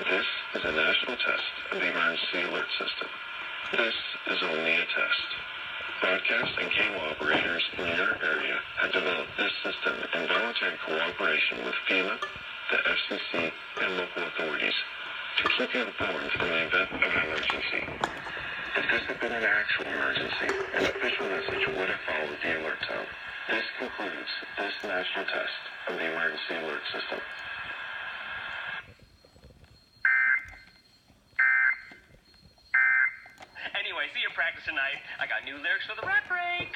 This is a national test of the emergency alert system. This is only a test. Broadcast and cable operators in your area have developed this system in voluntary cooperation with FEMA, the FCC, and local authorities to keep you informed in the event of an emergency. If this had been an actual emergency, an official message would have followed the alert tone. This concludes this national test of the emergency alert system. Anyway, see you practice tonight. I got new lyrics for the rap break.